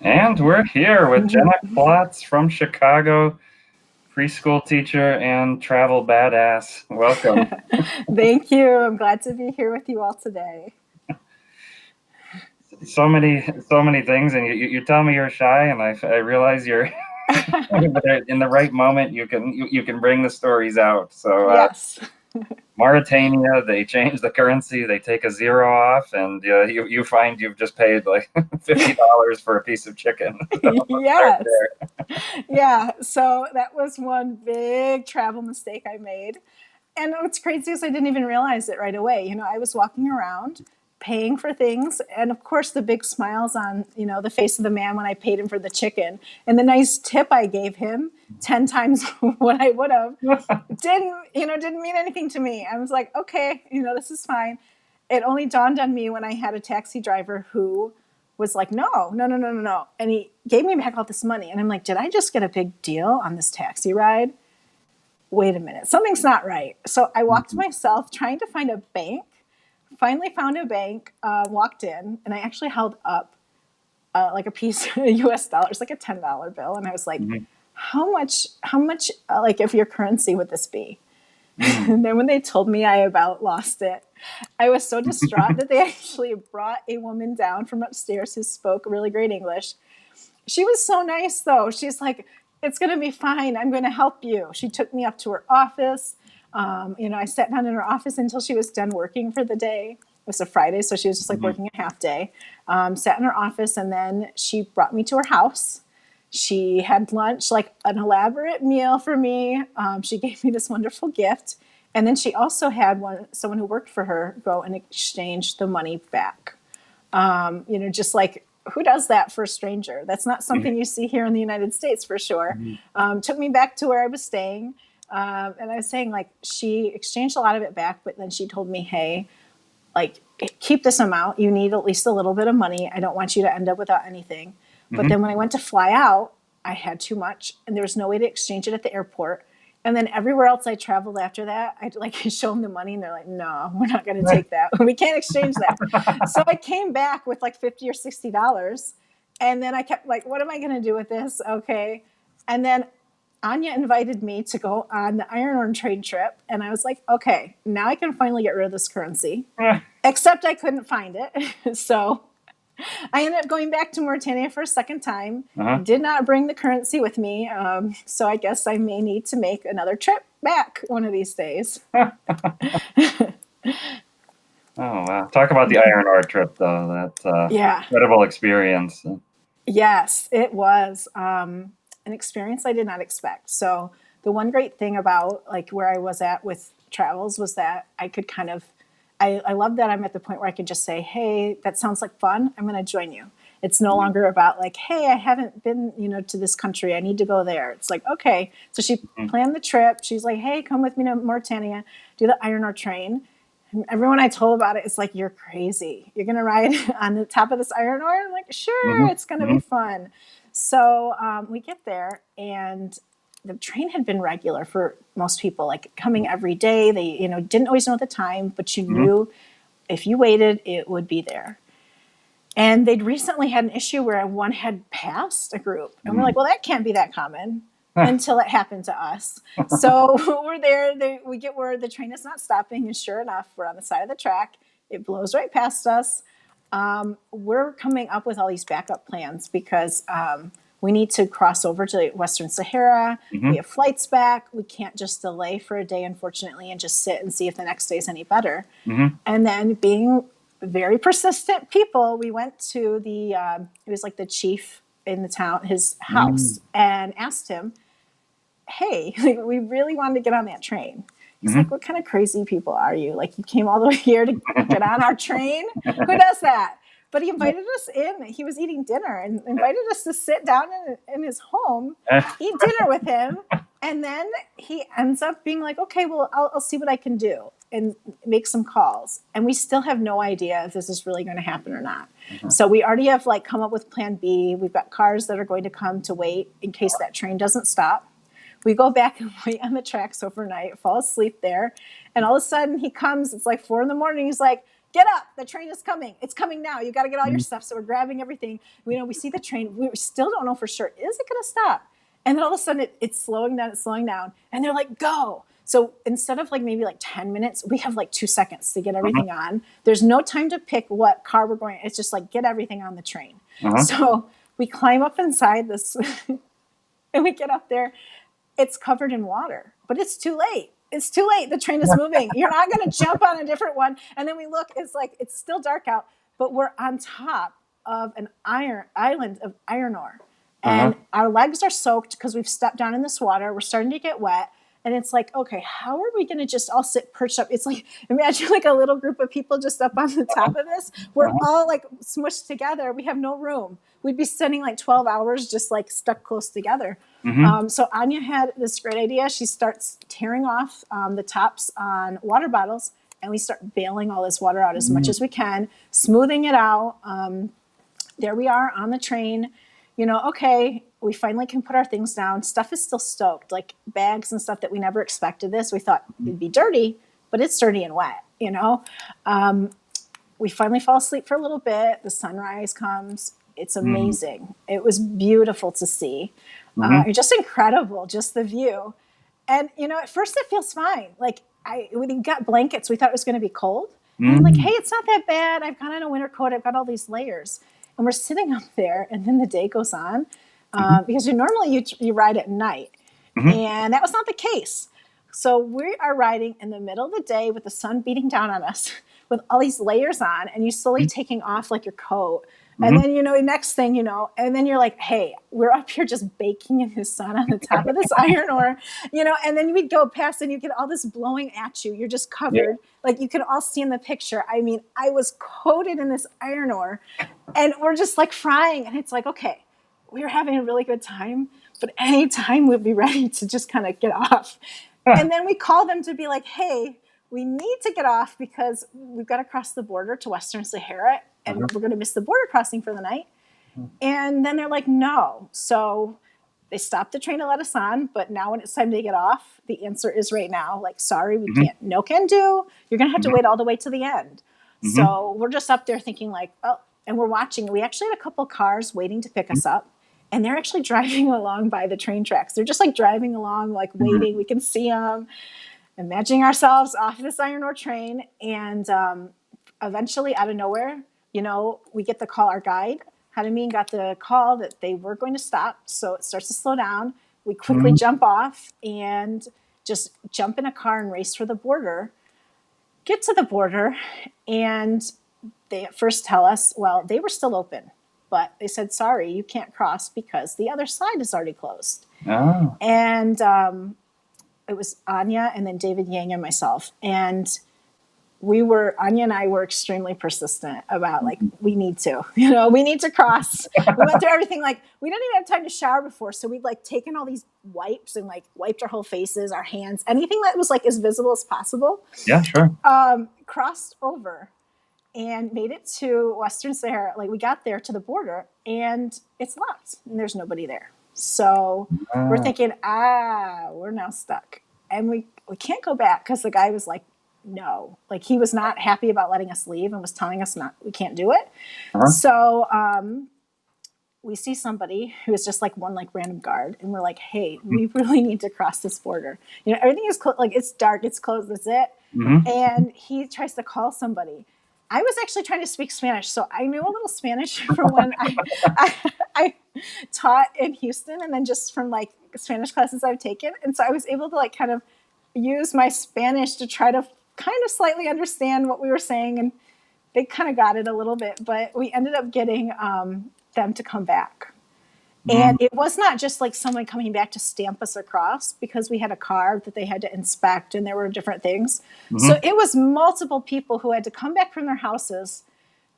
And we're here with Jenna Klotz from Chicago, preschool teacher and travel badass. Welcome. Thank you. I'm glad to be here with you all today. So many things, and you tell me you're shy, and I realize you're in the right moment. You can bring the stories out. So Yes. Mauritania, they change the currency, they take a zero off, and you find you've just paid like $50 for a piece of chicken. So let's start Yes. there. Yeah. So that was one big travel mistake I made. And what's crazy is I didn't even realize it right away. I was walking around paying for things. And of course, the big smiles on, the face of the man when I paid him for the chicken and the nice tip I gave him 10 times what I would have didn't mean anything to me. I was like, okay, this is fine. It only dawned on me when I had a taxi driver who was like, no, no, no, no, no, no. And he gave me back all this money. And I'm like, did I just get a big deal on this taxi ride? Wait a minute, something's not right. So I walked myself trying to find a bank, finally found a bank, walked in, and I actually held up like a piece of US dollars, like a $10 bill. And I was like, Mhm. how much like of your currency would this be? Mm. And then when they told me I about lost it, I was so distraught that they actually brought a woman down from upstairs who spoke really great English. She was so nice, though. She's like, it's going to be fine. I'm going to help you. She took me up to her office. I sat down in her office until she was done working for the day. It was a Friday, so she was just like Mhm. working a half day. Sat in her office, and then she brought me to her house. She had lunch, like an elaborate meal for me. She gave me this wonderful gift. And then she also had someone who worked for her go and exchange the money back. Just like who does that for a stranger? That's not something you see here in the United States for sure. Mhm. Took me back to where I was staying. And I was saying, like, she exchanged a lot of it back, but then she told me, hey, like, keep this amount. You need at least a little bit of money. I don't want you to end up without anything. But Mhm. then when I went to fly out, I had too much, and there was no way to exchange it at the airport. And then everywhere else I traveled after that, I'd like show them the money, and they're like, "No, we're not going to take that. We can't exchange that." So I came back with like $50 or $60, and then I kept like, "What am I going to do with this?" Okay, and then Anya invited me to go on the iron ore trade trip, and I was like, "Okay, now I can finally get rid of this currency." Except I couldn't find it, so I ended up going back to Mauritania for a second time. Uh-huh. Did not bring the currency with me, so I guess I may need to make another trip back one of these days. Oh wow! Talk about the iron ore trip, though. That's Yeah, incredible experience. yes, it was an experience I did not expect. So the one great thing about like where I was at with travels was that I could kind of I love that I'm at the point where I can just say, hey, that sounds like fun. I'm going to join you. It's no Mhm. longer about like, hey, I haven't been, to this country. I need to go there. It's like, okay. So she Mhm. planned the trip. She's like, hey, come with me to Mauritania, do the iron ore train. And everyone I told about it is like, you're crazy. You're going to ride on the top of this iron ore? I'm like, sure, Mhm. it's going to be Mhm. fun. So we get there, and the train had been regular for most people, like coming every day. They, didn't always know the time, but you Mhm. knew if you waited, it would be there. And they'd recently had an issue where one had passed a group. And we're like, Mhm. well, that can't be that common Huh. until it happened to us. So we're there. We get word the train is not stopping. And sure enough, we're on the side of the track. It blows right past us. We're coming up with all these backup plans because we need to cross over to Western Sahara. We Mhm. have flights back. We can't just delay for a day, unfortunately, and just sit and see if the next day is any better. Mhm. And then, being very persistent people, we went to it was like the chief in the town, his Mhm. house, and asked him, hey, like, we really wanted to get on that train. He's like, Mhm. what kind of crazy people are you? Like, you came all the way here to get on our train? Who does that? But he invited us in. He was eating dinner and invited us to sit down in his home, eat dinner with him. And then he ends up being like, okay, well, I'll see what I can do and make some calls. And we still have no idea if this is really going to happen or not. So we already have like come up with plan B. We've got cars that are going to come to wait in case that train doesn't stop. We go back and wait on the tracks overnight, fall asleep there. And all of a sudden he comes, it's like 4 a.m. He's like, get up, the train is coming, it's coming now, you got to get all your stuff. So we're grabbing everything. We see the train, we still don't know for sure, is it going to stop? And then all of a sudden it's slowing down, and they're like, go. So instead of like maybe like 10 minutes, we have like 2 seconds to get everything on. There's no time to pick what car we're going. It's just like, get everything on the train. So we climb up inside this and we get up there. It's covered in water, but it's too late. It's too late. The train is moving. You're not going to jump on a different one. And then we look, it's like, it's still dark out, but we're on top of an island of iron ore. And our legs are soaked because we've stepped down in this water. We're starting to get wet. And it's like, okay, how are we going to just all sit perched up? It's like, imagine like a little group of people just up on the top of this. We're all like smushed together. We have no room. We'd be spending like 12 hours just like stuck close together. So Anya had this great idea. She starts tearing off the tops on water bottles, and we start bailing all this water out as much as we can, smoothing it out. There we are on the train. Okay, we finally can put our things down. Stuff is still stoked, like bags and stuff that we never expected this. We thought it'd be dirty, but it's dirty and wet, We finally fall asleep for a little bit. The sunrise comes. It's amazing. It was beautiful to see. Just incredible, just the view. And, at first it feels fine. Like we got blankets. We thought it was going to be cold. And I'm like, hey, it's not that bad. I've got on a winter coat. I've got all these layers. And we're sitting up there, and then the day goes on because normally you ride at night, and that was not the case. So we are riding in the middle of the day with the sun beating down on us with all these layers on, and you slowly taking off like your coat. And then, next thing, and then you're like, hey, we're up here just baking in the sun on the top of this iron ore, and then we'd go past and you get all this blowing at you. You're just covered. Like you can all see in the picture. I mean, I was coated in this iron ore, and we're just like frying. And it's like, okay, we were having a really good time, but anytime we'll be ready to just kind of get off. And then we call them to be like, hey, we need to get off because we've got to cross the border to Western Sahara, and we're going to miss the border crossing for the night. And then they're like, no. So they stopped the train to let us on, but now when it's time to get off, the answer is right now, like, sorry, we can't, no can do. You're going to have to wait all the way to the end. So we're just up there thinking like, oh, and we're watching. We actually had a couple cars waiting to pick us up, and they're actually driving along by the train tracks. They're just like driving along, like waiting. We can see them. Imagining ourselves off this iron ore train, and eventually out of nowhere, we get the call. Our guide, Hadamin, got the call that they were going to stop, so it starts to slow down. We quickly jump off and just jump in a car and race for the border. Get to the border, and they at first tell us, well, they were still open, but they said, sorry, you can't cross because the other side is already closed. And it was Anya and then David Yang and myself. And Anya and I were extremely persistent about like, we need to cross. We went through everything. Like we didn't even have time to shower before. So we'd like taken all these wipes and like wiped our whole faces, our hands, anything that was like as visible as possible. Yeah, sure. Crossed over and made it to Western Sahara. Like we got there to the border and it's locked and there's nobody there. So we're thinking, we're now stuck. And we can't go back because the guy was like, no. Like he was not happy about letting us leave and was telling us we can't do it. So we see somebody who is just like one like random guard. And we're like, hey, we really need to cross this border. Everything is like it's dark, it's closed, that's it. And he tries to call somebody. I was actually trying to speak Spanish, so I knew a little Spanish from when I taught in Houston, and then just from like Spanish classes I've taken. And so I was able to like kind of use my Spanish to try to kind of slightly understand what we were saying, and they kind of got it a little bit. But we ended up getting them to come back. And it was not just like someone coming back to stamp us across, because we had a car that they had to inspect and there were different things. So it was multiple people who had to come back from their houses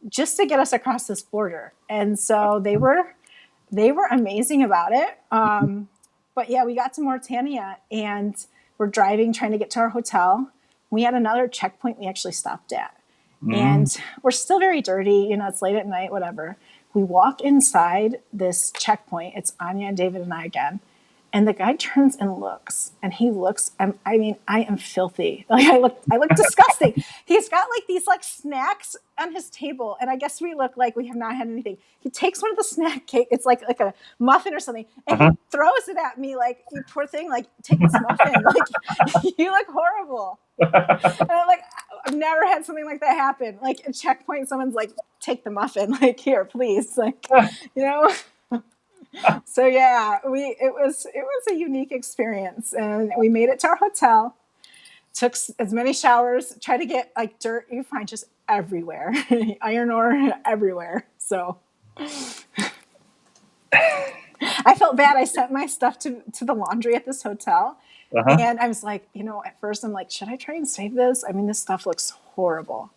just to get us across this border. And so they were amazing about it. But yeah, we got to Mauritania and we're driving, trying to get to our hotel. We had another checkpoint we actually stopped at. And we're still very dirty, it's late at night, whatever. We walk inside this checkpoint. It's Anya and David and I again. And the guy turns and looks, and he looks. I mean, I am filthy. Like I look disgusting. He's got like these like snacks on his table, and I guess we look like we have not had anything. He takes one of the snack cake. It's like a muffin or something, and he throws it at me like, "You poor thing! Like take this muffin. Like you look horrible." And I'm like, I've never had something like that happen. Like at checkpoint, someone's like, "Take the muffin. Like here, please." Like, you know. So yeah, it was a unique experience, and we made it to our hotel. Took as many showers. Tried to get like dirt you find just everywhere, iron ore everywhere. So I felt bad. I sent my stuff to the laundry at this hotel, and I was like, at first I'm like, should I try and save this? I mean, this stuff looks horrible.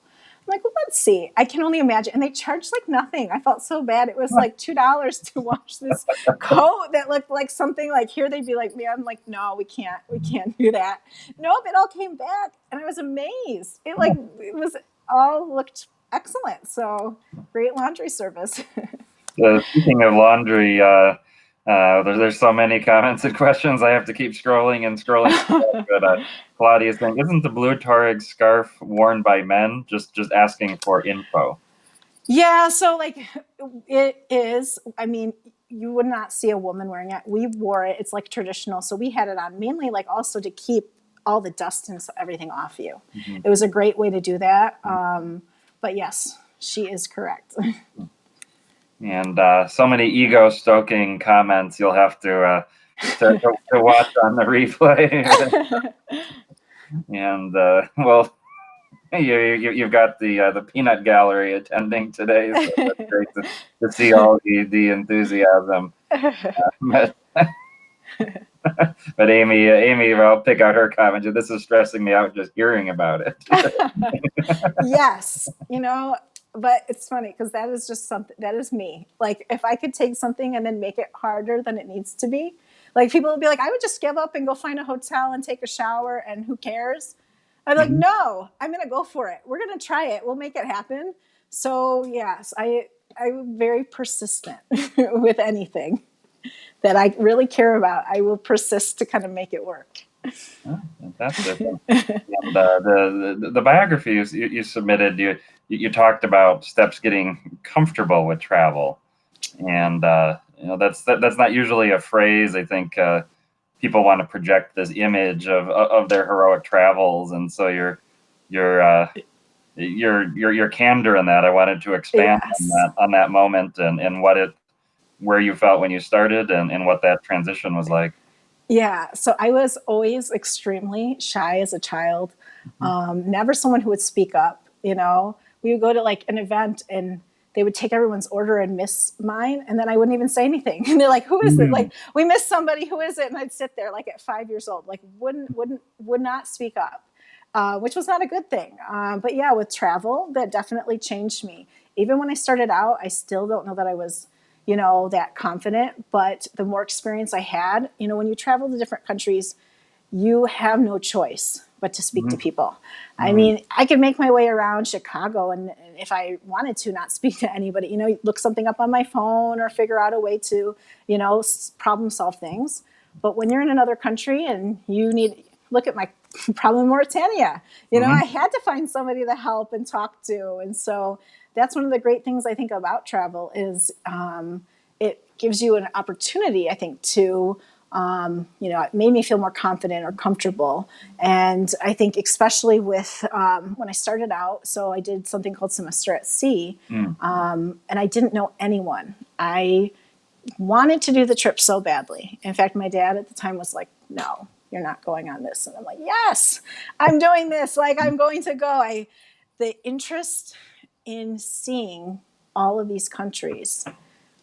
I'm like, well, let's see. I can only imagine. And they charged like nothing. I felt so bad. It was like $2 to wash this coat that looked like something like here. They'd be like, I'm like, no, we can't do that. Nope, it all came back. And I was amazed. It was all looked excellent. So great laundry service. Speaking of laundry, there's so many comments and questions. I have to keep scrolling and scrolling. But Claudia's saying, isn't the blue Touareg scarf worn by men? Just asking for info. Yeah, so like it is. I mean, you would not see a woman wearing it. We wore it. It's like traditional. So we had it on mainly like also to keep all the dust and everything off you. It was a great way to do that. But yes, she is correct. And so many ego-stoking comments you'll have to watch on the replay. And well, you've got the peanut gallery attending today, so that's great to see all the enthusiasm. But Amy, I'll pick out her comment. This is stressing me out just hearing about it. Yes, but it's funny because that is just something that is me. Like if I could take something and then make it harder than it needs to be, like people would be like, I would just give up and go find a hotel and take a shower and who cares? I'm like, no, I'm going to go for it. We're going to try it. We'll make it happen. So yes, I'm very persistent with anything that I really care about. I will persist to kind of make it work. Oh, fantastic. And the biography you submitted, you talked about steps getting comfortable with travel, and that's not usually a phrase. I think people want to project this image of their heroic travels, and so your candor in that, I wanted to expand on that moment and where you felt when you started and what that transition was like. Yeah, so I was always extremely shy as a child. Never someone who would speak up. We would go to like an event and they would take everyone's order and miss mine, and then I wouldn't even say anything. And they're like, "Who is it?" Like, we missed somebody. Who is it? And I'd sit there like at 5 years old, like would not speak up, which was not a good thing. But yeah, with travel, that definitely changed me. Even when I started out, I still don't know that I was that confident, but the more experience I had, when you travel to different countries, you have no choice but to speak to people. I mean, I could make my way around Chicago and if I wanted to not speak to anybody, look something up on my phone or figure out a way to, problem solve things. But when you're in another country and look at my problem in Mauritania, I had to find somebody to help and talk to. And so that's one of the great things I think about travel is it gives you an opportunity, I think, to, it made me feel more confident or comfortable. And I think especially with when I started out, so I did something called Semester at Sea, and I didn't know anyone. I wanted to do the trip so badly. In fact, my dad at the time was like, no, you're not going on this. And I'm like, yes, I'm doing this. Like, I'm going to go. The interest in seeing all of these countries,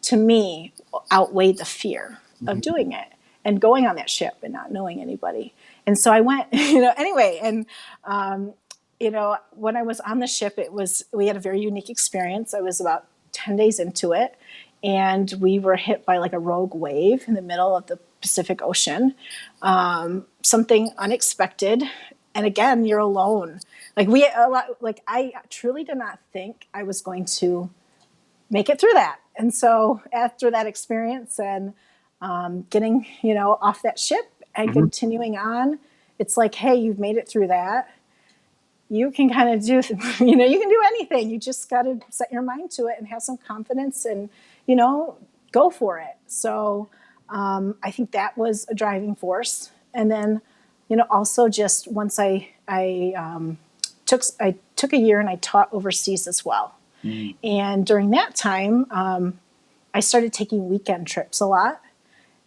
to me, outweighed the fear of doing it and going on that ship and not knowing anybody. And so I went, anyway. And, when I was on the ship, we had a very unique experience. I was about 10 days into it, and we were hit by like a rogue wave in the middle of the Pacific Ocean, something unexpected. And again, you're alone. I truly did not think I was going to make it through that. And so after that experience, and getting, off that ship and Hmm. continuing on. It's like, hey, you've made it through that. You can kind of do, you can do anything. You just got to set your mind to it and have some confidence and, go for it. So I think that was a driving force. And then, also just once I took a year and I taught overseas as well. Mm. And during that time, I started taking weekend trips a lot.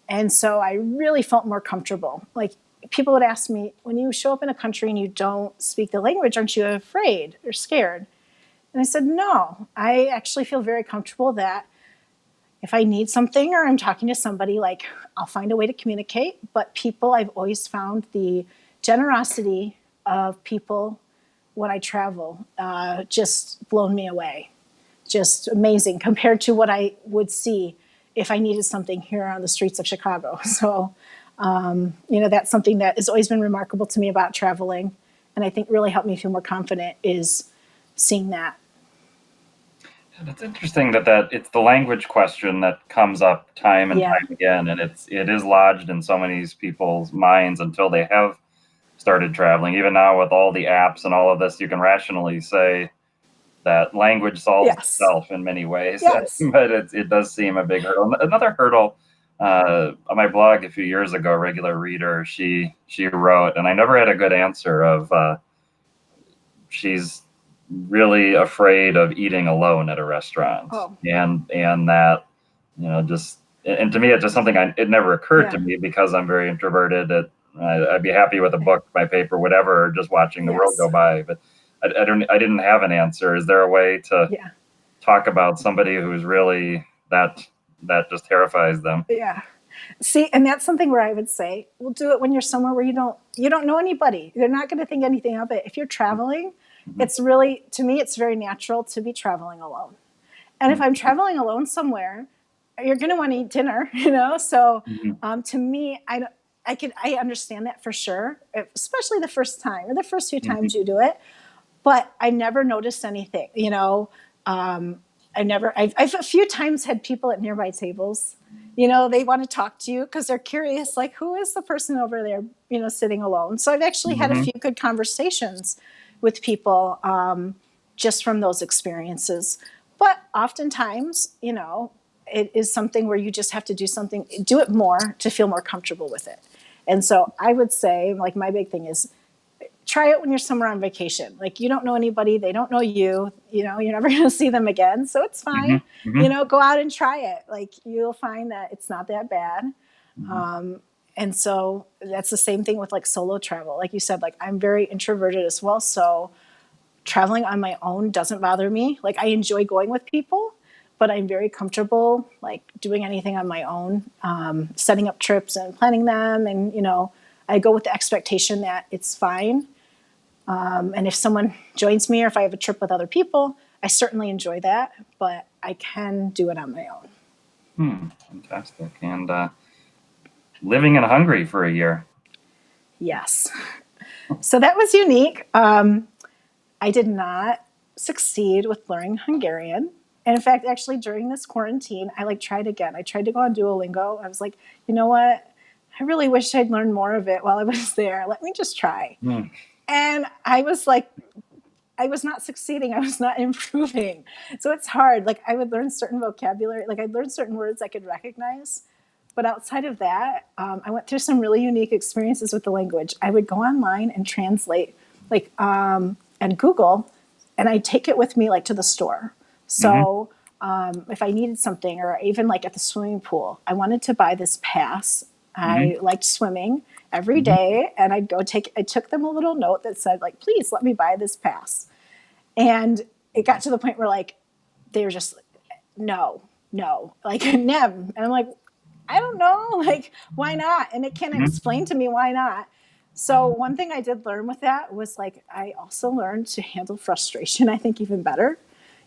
And so I really felt more comfortable. Like people would ask me, when you show up in a country and you don't speak the language, aren't you afraid or scared? And I said, no, I actually feel very comfortable that if I need something or I'm talking to somebody, like I'll find a way to communicate. But people, I've always found the generosity of people when I travel just blown me away. Just amazing compared to what I would see if I needed something here on the streets of Chicago. So, that's something that has always been remarkable to me about traveling. And I think really helped me feel more confident is seeing that. And it's interesting that it's the language question that comes up time and Yeah. time again, and it is lodged in so many people's minds until they have started traveling. Even now with all the apps and all of this, you can rationally say that language solves Yes. itself in many ways, Yes. but it does seem a big hurdle. Another hurdle on my blog a few years ago, regular reader, she wrote, and I never had a good answer of she's really afraid of eating alone at a restaurant, Oh. and that just and to me it's just something it never occurred to Yeah. me because I'm very introverted. I'd be happy with a book, my paper, whatever, or just watching the world Yes. go by, but I didn't have an answer. Is there a way to Yeah. talk about somebody who's really that just terrifies them? Yeah. See, and that's something where I would say, we'll do it when you're somewhere where you don't know anybody. They're not going to think anything of it. If you're traveling, Mm-hmm. it's really, to me, it's very natural to be traveling alone. And if I'm traveling alone somewhere, you're going to want to eat dinner, So Mm-hmm. to me, I understand that for sure, especially the first time or the first few Mm-hmm. times you do it. But I never noticed anything, I've a few times had people at nearby tables, they want to talk to you because they're curious, like, who is the person over there, sitting alone? So I've actually had a Mm-hmm. few good conversations with people just from those experiences. But oftentimes, it is something where you just have to do it more to feel more comfortable with it. And so I would say, like, my big thing is try it when you're somewhere on vacation. Like you don't know anybody, they don't know you, you're never going to see them again. So it's fine. Mm-hmm. Go out and try it. Like you'll find that it's not that bad. Mm-hmm. And so that's the same thing with like solo travel. Like you said, like I'm very introverted as well. So traveling on my own doesn't bother me. Like I enjoy going with people, but I'm very comfortable like doing anything on my own, setting up trips and planning them. And, I go with the expectation that it's fine. And if someone joins me or if I have a trip with other people, I certainly enjoy that, but I can do it on my own. Fantastic. And living in Hungary for a year. Yes. So that was unique. I did not succeed with learning Hungarian. And in fact, actually during this quarantine, I like tried again. I tried to go on Duolingo. I was like, you know what? I really wish I'd learned more of it while I was there. Let me just try. Mm. And I was like, I was not succeeding. I was not improving. So it's hard. Like I would learn certain vocabulary, like I'd learn certain words I could recognize. But outside of that, I went through some really unique experiences with the language. I would go online and translate, like, and Google, and I'd take it with me, like, to the store. Mm-hmm. So if I needed something, or even like at the swimming pool, I wanted to buy this pass. Mm-hmm. I liked swimming every Mm-hmm. day, and I took them a little note that said, like, please let me buy this pass. And it got to the point where, like, they were just, no, no, like, nem. And I'm like, I don't know, like, why not? And it can't Mm-hmm. explain to me why not. So one thing I did learn with that was like I also learned to handle frustration, I think even better.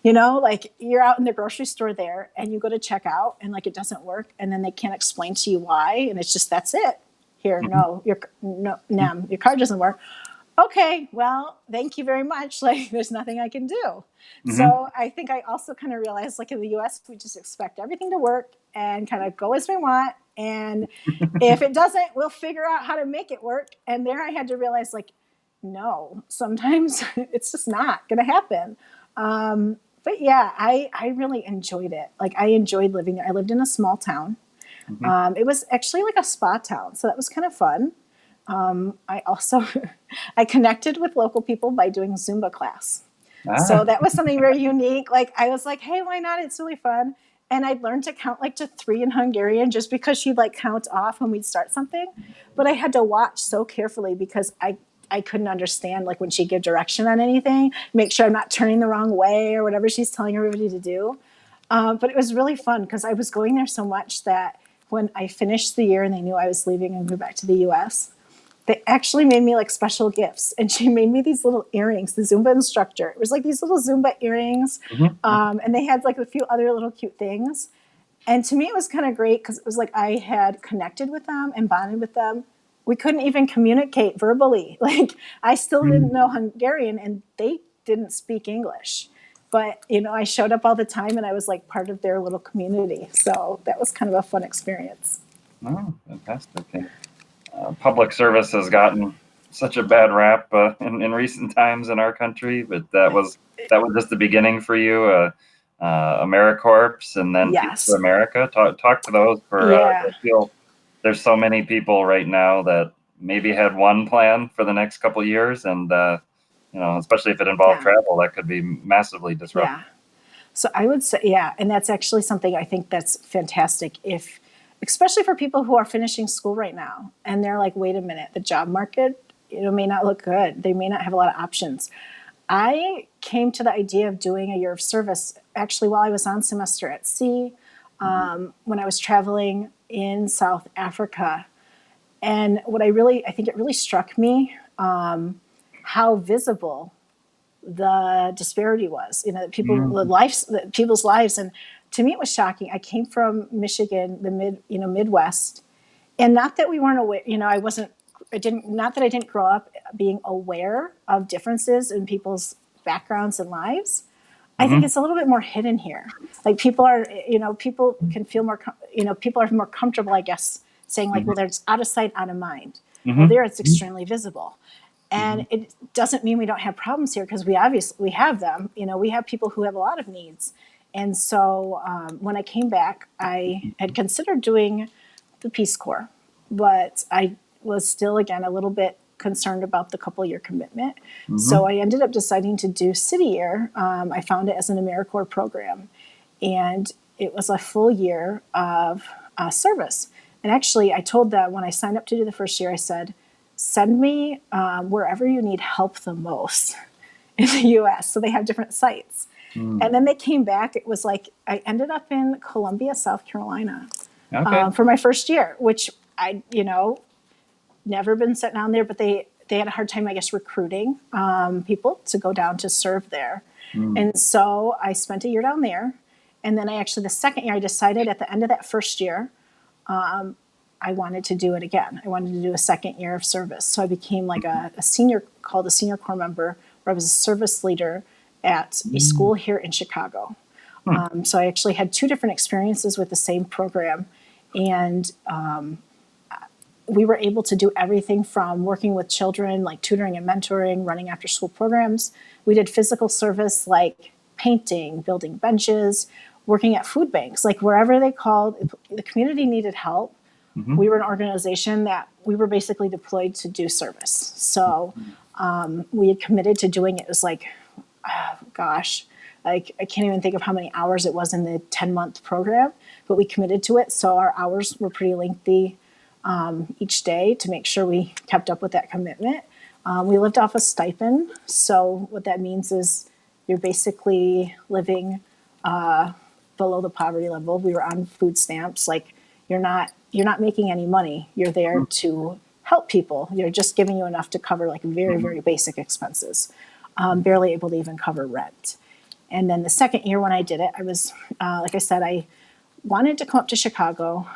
Like you're out in the grocery store there and you go to check out and like it doesn't work and then they can't explain to you why and it's just that's it. Here, no, your card doesn't work. Okay, well, thank you very much. Like there's nothing I can do. Mm-hmm. So I think I also kind of realized like in the US we just expect everything to work and kind of go as we want And if it doesn't, we'll figure out how to make it work. And there I had to realize, like, no, sometimes it's just not going to happen. But yeah, I really enjoyed it. Like, I enjoyed living there. I lived in a small town. Mm-hmm. It was actually like a spa town, so that was kind of fun. I also I connected with local people by doing Zumba class. So Ah, that was something very unique. Like, I was like, hey, why not? It's really fun. And I'd learned to count like to 3 in Hungarian just because she'd like count off when we'd start something. But I had to watch so carefully because I couldn't understand like when she'd give direction on anything, make sure I'm not turning the wrong way or whatever she's telling everybody to do. But it was really fun because I was going there so much that when I finished the year and they knew I was leaving and moved back to the US, they actually made me like special gifts. And she made me these little earrings, the Zumba instructor. It was like these little Zumba earrings. mm-hmm. And they had like a few other little cute things. And to me, it was kind of great because it was like I had connected with them and bonded with them. We couldn't even communicate verbally. Like, I still didn't know Hungarian and they didn't speak English. But, you know, I showed up all the time and I was like part of their little community. So that was kind of a fun experience. Oh, fantastic. And, public service has gotten such a bad rap in recent times in our country, but that was just the beginning for you. AmeriCorps and then Peace for Yes. America. Talk to those for. Yeah. I feel there's so many people right now that maybe had one plan for the next couple of years, and especially if it involved Yeah. travel, that could be massively disruptive. Yeah. So I would say, yeah, and that's actually something I think that's fantastic if, especially for people who are finishing school right now and they're like, wait a minute, the job market, may not look good. They may not have a lot of options. I came to the idea of doing a year of service actually while I was on semester at sea, when I was traveling in South Africa. And I think it really struck me how visible the disparity was. People's lives, and to me, it was shocking. I came from Michigan, the Midwest, and not that we weren't aware. Not that I didn't grow up being aware of differences in people's backgrounds and lives. I think Mm-hmm. it's a little bit more hidden here. Like, people can feel more, people are more comfortable, I guess, saying like, well, there's out of sight, out of mind. Well, Mm-hmm. there it's extremely visible. Mm-hmm. And it doesn't mean we don't have problems here because we have them. We have people who have a lot of needs. And so when I came back, I had considered doing the Peace Corps, but I was still, again, a little bit concerned about the couple-year commitment. Mm-hmm. So I ended up deciding to do City Year. I found it as an AmeriCorps program, and it was a full year of service. And actually, I told them when I signed up to do the first year, I said, send me wherever you need help the most in the US. So they have different sites. Mm. And then they came back. It was like I ended up in Columbia, South Carolina Okay. for my first year, which I, never been sent down there, but they had a hard time, I guess, recruiting people to go down to serve there. Mm. And so I spent a year down there. And then the second year, I decided at the end of that first year, I wanted to do it again. I wanted to do a second year of service. So I became like a senior corps member, where I was a service leader at a school here in Chicago. So I actually had 2 different experiences with the same program. And we were able to do everything from working with children, like tutoring and mentoring, running after school programs. We did physical service like painting, building benches, working at food banks, like wherever they called, the community needed help. Mm-hmm. We were an organization that we were basically deployed to do service. So we had committed to doing it. It was like, oh, gosh, like I can't even think of how many hours it was in the 10-month program, but we committed to it. So our hours were pretty lengthy each day to make sure we kept up with that commitment. We lived off a stipend. So what that means is you're basically living below the poverty level. We were on food stamps. Like, you're not making any money. You're there to help people. You're just giving you enough to cover like very, very basic expenses, barely able to even cover rent. And then the second year when I did it, I was, like I said, I wanted to come up to Chicago.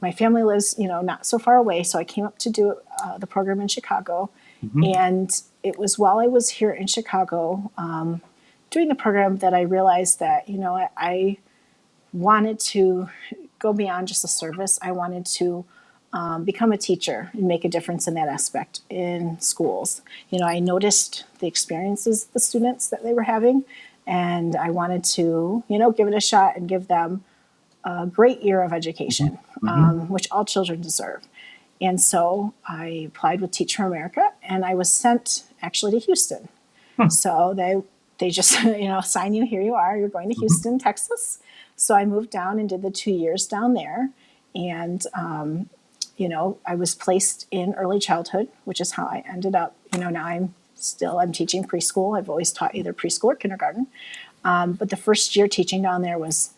My family lives, not so far away, so I came up to do the program in Chicago. Mm-hmm. And it was while I was here in Chicago doing the program that I realized that, wanted to go beyond just a service. I wanted to become a teacher and make a difference in that aspect in schools. I noticed the experiences the students that they were having, and I wanted to, give it a shot and give them a great year of education, which all children deserve. And so I applied with Teach for America, and I was sent actually to Houston. So they just, sign you, here you are, you're going to Houston, Texas. So I moved down and did the 2 years down there. And, I was placed in early childhood, which is how I ended up, now I'm teaching preschool. I've always taught either preschool or kindergarten. But the first year teaching down there was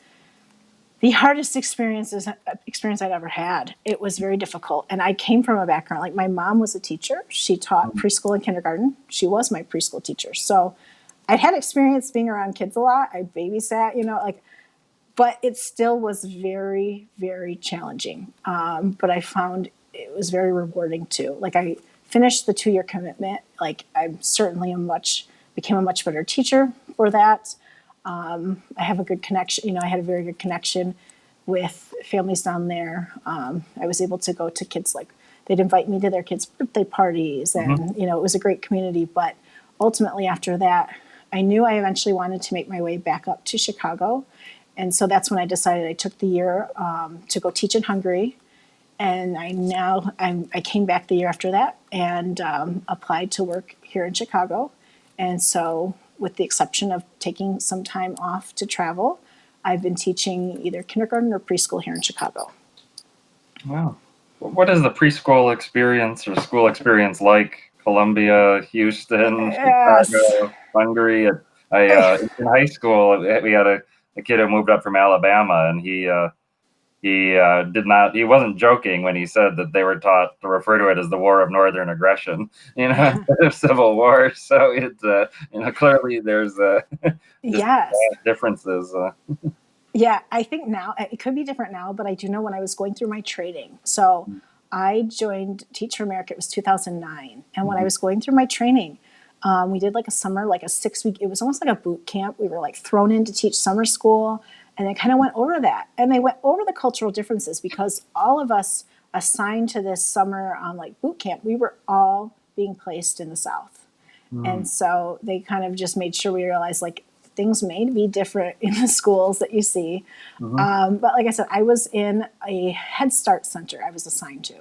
the hardest experience I'd ever had. It was very difficult. And I came from a background, like my mom was a teacher. She taught preschool and kindergarten. She was my preschool teacher. So I'd had experience being around kids a lot. I babysat, but it still was very, very challenging. But I found it was very rewarding too. Like I finished the 2-year commitment. Like I certainly became a much better teacher for that. I have a good connection. I had a very good connection with families down there. I was able to go to kids, like they'd invite me to their kids' birthday parties, and it was a great community. But ultimately, after that, I knew I eventually wanted to make my way back up to Chicago, and so that's when I decided I took the year to go teach in Hungary. And I came back the year after that and applied to work here in Chicago, and so, with the exception of taking some time off to travel, I've been teaching either kindergarten or preschool here in Chicago. Wow. What is the preschool experience or school experience like? Columbia, Houston, Yes. Chicago, Hungary. In high school, we had a kid who moved up from Alabama, and he wasn't joking when he said that they were taught to refer to it as the War of Northern Aggression, instead of Civil War. So clearly there's Yes. differences. Yeah, I think now it could be different now, but I do know when I was going through my training. So I joined Teach for America. It was 2009, and when I was going through my training, we did like a summer, like a 6-week. It was almost like a boot camp. We were like thrown in to teach summer school, and they kind of went over that, and they went over the cultural differences because all of us assigned to this summer like boot camp, we were all being placed in the South, and so they kind of just made sure we realized like things may be different in the schools that you see. But like I said, I was in a Head Start center I was assigned to.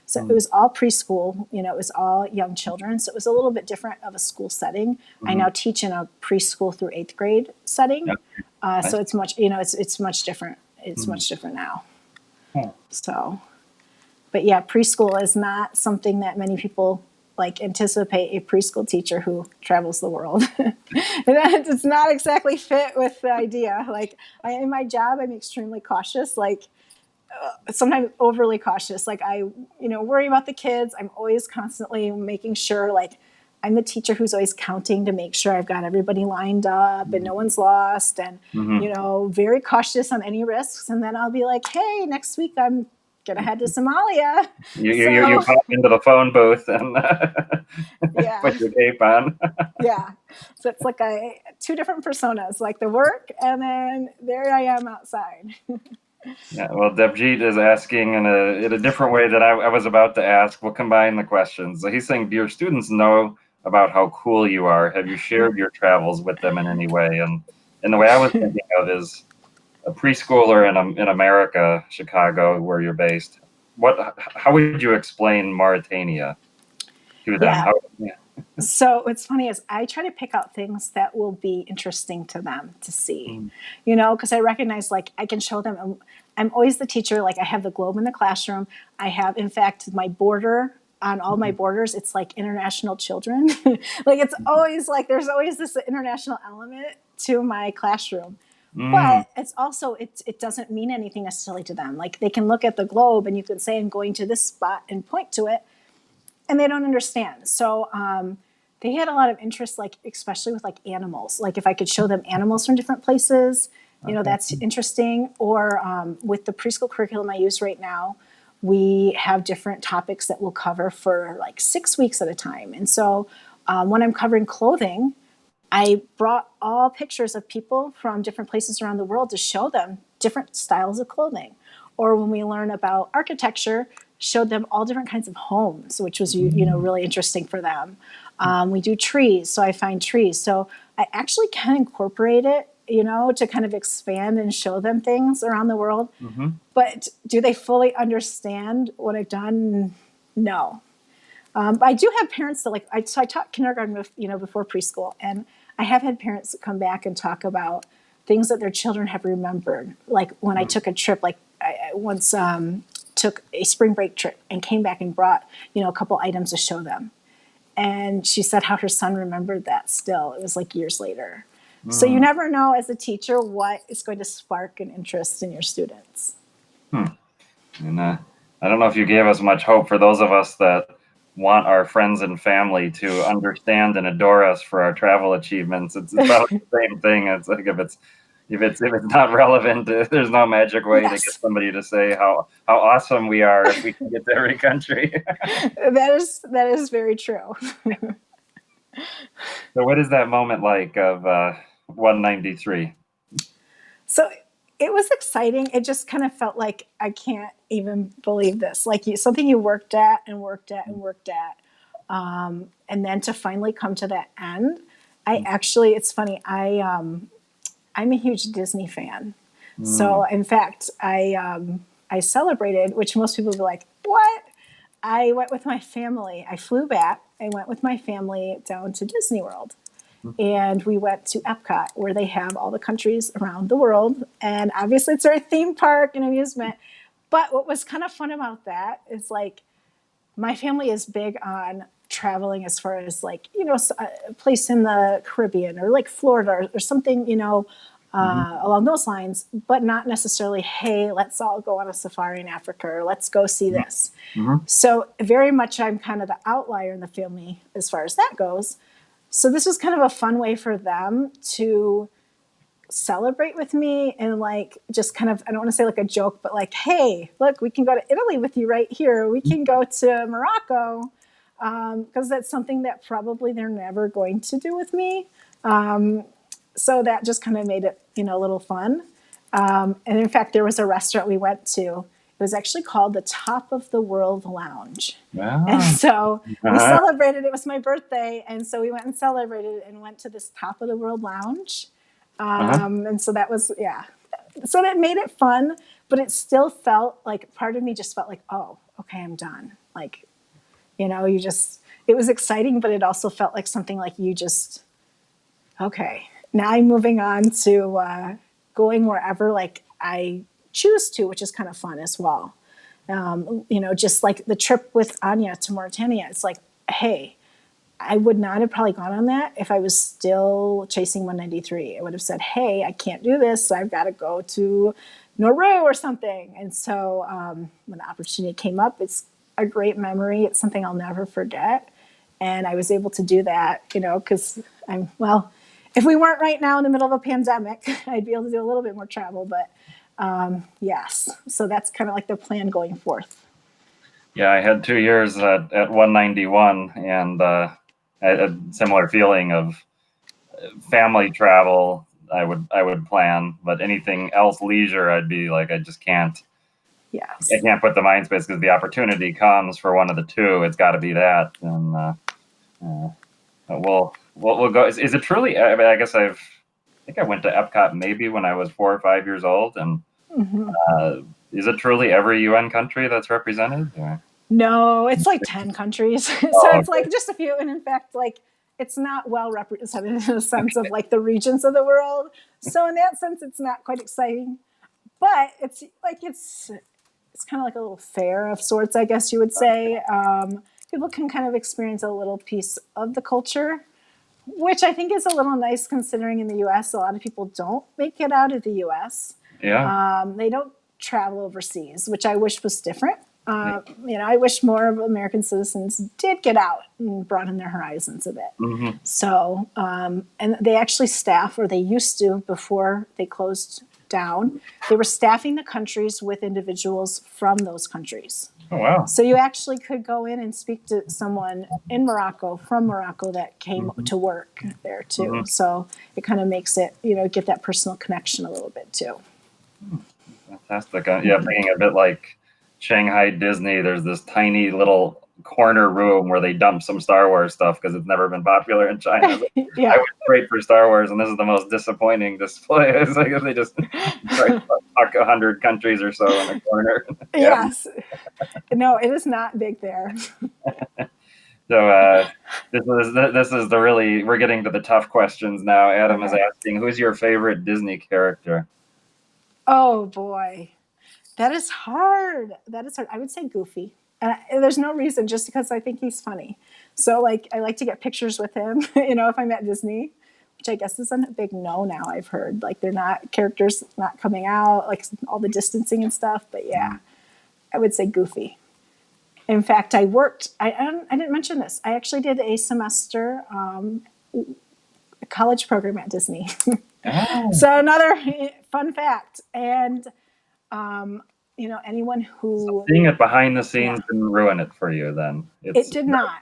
So it was all preschool, it was all young children. So it was a little bit different of a school setting. I now teach in a preschool through 8th grade setting. So it's much, it's much different. It's much different now. So, but yeah, preschool is not something that many people like anticipate a preschool teacher who travels the world. It does not exactly fit with the idea. Like in my job, I'm extremely cautious, like sometimes overly cautious. Like I, worry about the kids. I'm always constantly making sure like I'm the teacher who's always counting to make sure I've got everybody lined up and no one's lost, and, very cautious on any risks. And then I'll be like, hey, next week I'm going to head to Somalia. You pop into the phone booth and Yeah. put your cape on. Yeah. So it's like two different personas, like the work, and then there I am outside. Yeah, well, Debjit is asking in a different way that I was about to ask. We'll combine the questions. So he's saying, do your students know about how cool you are? Have you shared your travels with them in any way? And the way I was thinking of is a preschooler in America, Chicago, where you're based. How would you explain Mauritania to them? Yeah. So what's funny is I try to pick out things that will be interesting to them to see, because I recognize like I can show them. I'm always the teacher. Like I have the globe in the classroom. I have, in fact, my border on all my borders. It's like international children. Like it's always like there's always this international element to my classroom. But it's also it doesn't mean anything necessarily to them. Like they can look at the globe and you can say I'm going to this spot and point to it, and they don't understand. So they had a lot of interest, like especially with like animals. Like if I could show them animals from different places, that's interesting. Or with the preschool curriculum I use right now, we have different topics that we'll cover for like 6 weeks at a time. And so when I'm covering clothing, I brought all pictures of people from different places around the world to show them different styles of clothing. Or when we learn about architecture, showed them all different kinds of homes, which was really interesting for them. We do trees, so I find trees. So I actually can incorporate it, to kind of expand and show them things around the world. Mm-hmm. But do they fully understand what I've done? No. But I do have parents that I taught kindergarten, before preschool, and I have had parents that come back and talk about things that their children have remembered. Like when I took a trip, like I once took a spring break trip and came back and brought, a couple items to show them. And she said how her son remembered that still. It was like years later. So you never know as a teacher what is going to spark an interest in your students. And I don't know if you gave us much hope for those of us that want our friends and family to understand and adore us for our travel achievements. It's about the same thing. It's like if it's not relevant, there's no magic way to get somebody to say how awesome we are if we can get to every country. That is very true. So what is that moment like of 193? So it was exciting. It just kind of felt like I can't even believe this. Like something you worked at and worked at and worked at. And then to finally come to that end, it's funny. I'm a huge Disney fan. So in fact, I celebrated, which most people would be like, what? I went with my family. I flew back. I went with my family down to Disney World. And we went to Epcot, where they have all the countries around the world. And obviously it's our theme park and amusement. But what was kind of fun about that is my family is big on traveling as far as a place in the Caribbean or like Florida or something, along those lines, but not necessarily, hey, let's all go on a safari in Africa or let's go see this. So very much I'm kind of the outlier in the family as far as that goes. So this was kind of a fun way for them to celebrate with me and just kind of, I don't want to say like a joke, but hey, look, we can go to Italy with you right here. We can go to Morocco because that's something that probably they're never going to do with me. So that just kind of made it, a little fun. And in fact, there was a restaurant we went to. It was actually called the Top of the World Lounge. Wow. And so we celebrated. It was my birthday. And so we went and celebrated and went to this Top of the World Lounge. And so that was, So that made it fun, but it still felt like, part of me just felt like, oh, okay, I'm done. It was exciting, but it also felt like something like okay, now I'm moving on to going wherever I choose to, which is kind of fun as well. Just like the trip with Anya to Mauritania, it's like, hey, I would not have probably gone on that if I was still chasing 193. I would have said, hey, I can't do this. I've got to go to Nauru or something. And so when the opportunity came up, it's a great memory. It's something I'll never forget. And I was able to do that, because if we weren't right now in the middle of a pandemic, I'd be able to do a little bit more travel. But yes, so that's kind of like the plan going forth. Yeah, I had 2 years at 191, and I had a similar feeling of family travel. I would plan, but anything else leisure, I'd be like, I just can't. Yes. I can't put the mind space because the opportunity comes for one of the two. It's got to be that, and we'll go. Is it truly? I guess I think I went to Epcot maybe when I was 4 or 5 years old, and is it truly every UN country that's represented? Or? No, it's like 10 countries. So it's like just a few. And in fact, it's not well represented in the sense of the regions of the world. So in that sense, it's not quite exciting. But it's kind of like a little fair of sorts, I guess you would say. People can kind of experience a little piece of the culture, which I think is a little nice considering in the U.S. a lot of people don't make it out of the U.S. Yeah. They don't travel overseas, which I wish was different. I wish more of American citizens did get out and broaden their horizons a bit. So, and they actually staff, or they used to before they closed down, they were staffing the countries with individuals from those countries. Oh, wow. So you actually could go in and speak to someone in Morocco, from Morocco, that came to work there too. So it kind of makes it, get that personal connection a little bit too. fantastic. Yeah, I'm thinking a bit like Shanghai Disney. There's this tiny little corner room where they dump some Star Wars stuff because it's never been popular in China. So I Yeah. went straight for Star Wars, and this is the most disappointing display. It's like they just like tuck 100 countries or so in a corner. Yeah. Yes. No, it is not big there. So this is the really, we're getting to the tough questions now. Adam is Okay. asking, who's your favorite Disney character? Oh boy. That is hard. That is hard. I would say Goofy. There's no reason, just because I think he's funny. So like I like to get pictures with him, if I'm at Disney, which I guess is a big no now, I've heard. Like they're not characters not coming out, like all the distancing and stuff. But yeah, I would say Goofy. In fact, I didn't mention this. I actually did a semester a college program at Disney. Oh, So another fun fact. And anyone who, seeing it behind the yeah, scenes didn't ruin it for you then. it It's did not.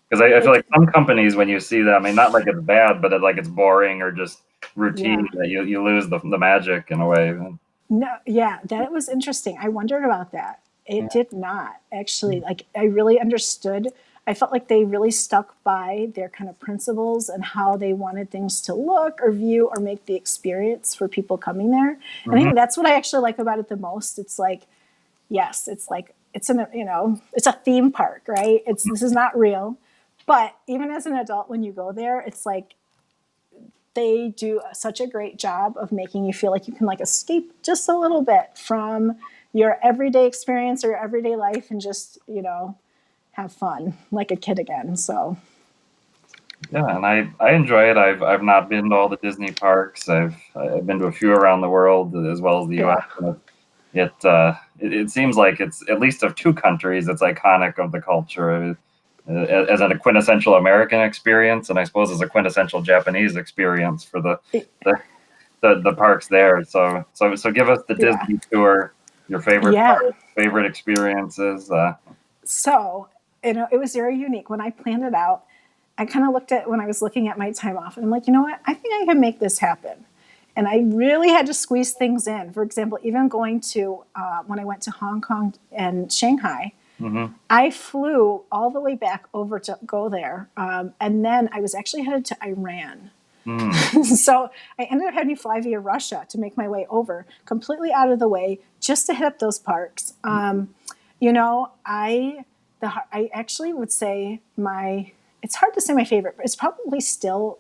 because I It feel like did, some companies, when you see them, I mean, not like it's bad, but like it's boring or just yeah. routine, that you lose the magic in a way. No, yeah, that was interesting. I wondered about that. Yeah. It did not actually. Like, I really understood. I felt like they really stuck by their kind of principles and how they wanted things to look or view or make the experience for people coming there. And I Mhm. think that's what I actually like about it the most. It's like, yes, it's like it's a theme park, right? This is not real. But even as an adult, when you go there, it's like they do such a great job of making you feel like you can like escape just a little bit from your everyday experience or your everyday life and just have fun like a kid again. So Yeah, and I enjoy it. I've not been to all the Disney parks. I've been to a few around the world as well as the U.S. yeah, And it seems like it's at least of two countries. It's iconic of the culture as a quintessential American experience, and I suppose as a quintessential Japanese experience for the, the parks there. So give us the yeah, Disney tour. Your favorite yeah. parts, favorite experiences. So it was very unique when I planned it out. I kind of looked at when I was looking at my time off, and I'm like, you know what? I think I can make this happen. And I really had to squeeze things in. For example, even going to when I went to Hong Kong and Shanghai, Mm-hmm. I flew all the way back over to go there, and then I was actually headed to Iran. Mm, So I ended up having to fly via Russia to make my way over, completely out of the way, just to hit up those parks. You know, I actually would say it's hard to say my favorite, but it's probably still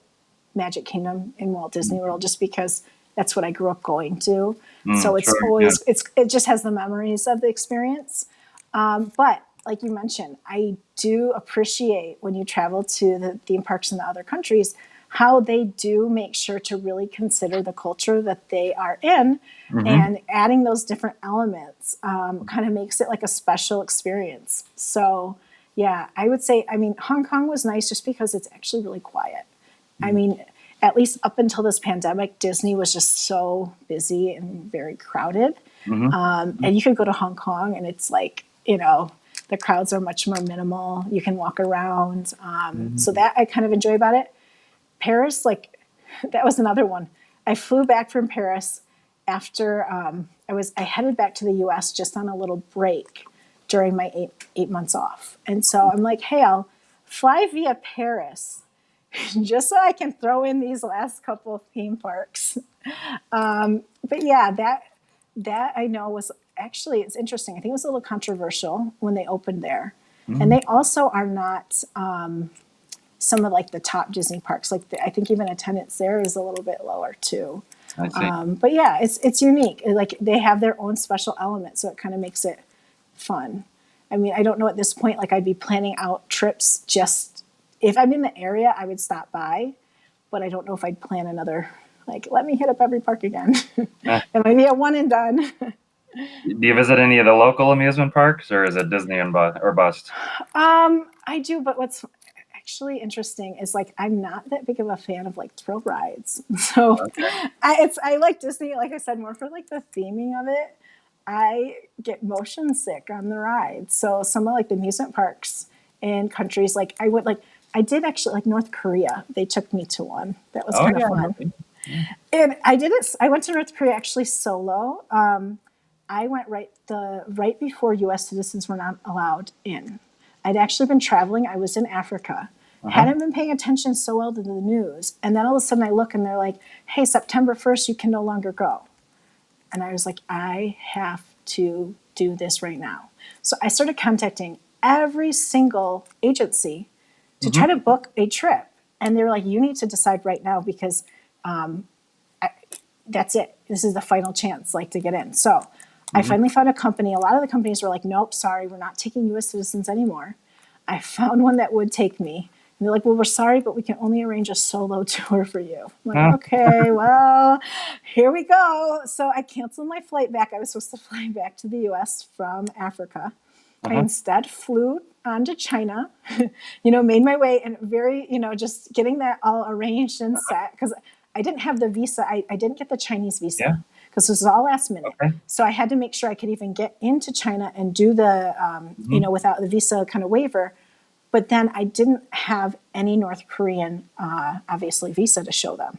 Magic Kingdom in Walt Disney World, just because that's what I grew up going to. So it's sure. Yeah. always it just has the memories of the experience. But like you mentioned, I do appreciate when you travel to the theme parks in the other countries how they do make sure to really consider the culture that they are in, Mm-hmm. and adding those different elements kind of makes it like a special experience. So yeah, I would say, I mean, Hong Kong was nice just because it's actually really quiet. I mean, at least up until this pandemic, Disney was just so busy and very crowded. Mm-hmm. And you could go to Hong Kong and it's like, the crowds are much more minimal. You can walk around. So Mm-hmm. that I kind of enjoy about it. Paris, like, that was another one. I flew back from Paris after I headed back to the US just on a little break during my eight months off. And so I'm like, hey, I'll fly via Paris just so I can throw in these last couple of theme parks. But yeah, that I know was actually, it's interesting. I think it was a little controversial when they opened there. And Mm-hmm. they also are not some of like the top Disney parks. Like I think even attendance there is a little bit lower too. I see. But yeah, it's unique. Like they have their own special element, so it kind of makes it fun. I mean, I don't know at this point. Like I'd be planning out trips just if I'm in the area, I would stop by, but I don't know if I'd plan another. Like, let me hit up every park again. Uh, It might be a one and done. do you visit any of the local amusement parks, or is it Disney or bust? I do, but what's actually interesting is like I'm not that big of a fan of like thrill rides. So Okay. I like Disney, like I said, more for like the theming of it. I get motion sick on the ride. So some of like the amusement parks in countries like I did actually like North Korea. They took me to one. That was Oh kind of yeah. fun. Okay. And I did it. I went to North Korea actually solo. I went right before U.S. citizens were not allowed in. I'd actually been traveling. I was in Africa. Hadn't been paying attention so well to the news. And then all of a sudden I look and they're like, hey, September 1st, you can no longer go. And I was like, I have to do this right now. So I started contacting every single agency to try to book a trip. And they were like, you need to decide right now because that's it. This is the final chance, like, to get in. So I finally found a company. A lot of the companies were like, nope, sorry, we're not taking U.S. citizens anymore. I found one that would take me. And they're like, well, we're sorry, but we can only arrange a solo tour for you. I'm like, okay, well, here we go. So I canceled my flight back. I was supposed to fly back to the U.S. from Africa. I instead flew on to China, made my way and very, just getting that all arranged and set because I didn't have the visa. I didn't get the Chinese visa because this was all last minute. So I had to make sure I could even get into China and do the, without the visa kind of waiver. But then I didn't have any North Korean, obviously, visa to show them.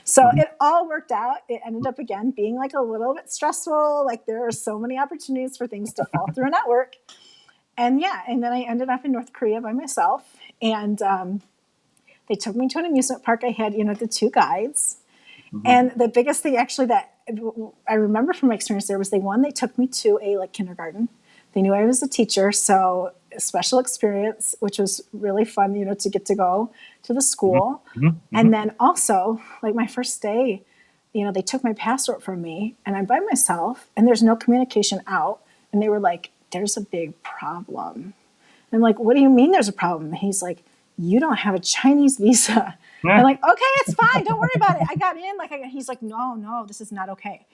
So it all worked out. It ended up, again, being like a little bit stressful. Like there are so many opportunities for things to fall through and not work. And then I ended up in North Korea by myself. And they took me to an amusement park. I had, the 2 guides. And the biggest thing actually that I remember from my experience there was they took me to a kindergarten. They knew I was a teacher, so special experience, which was really fun, to get to go to the school. And then also, like my first day, they took my passport from me and I'm by myself and there's no communication out. And they were like, there's a big problem. And I'm like, what do you mean there's a problem? And he's like, you don't have a Chinese visa. I'm like, okay, it's fine. Don't worry about it. I got in. He's like, no, this is not okay.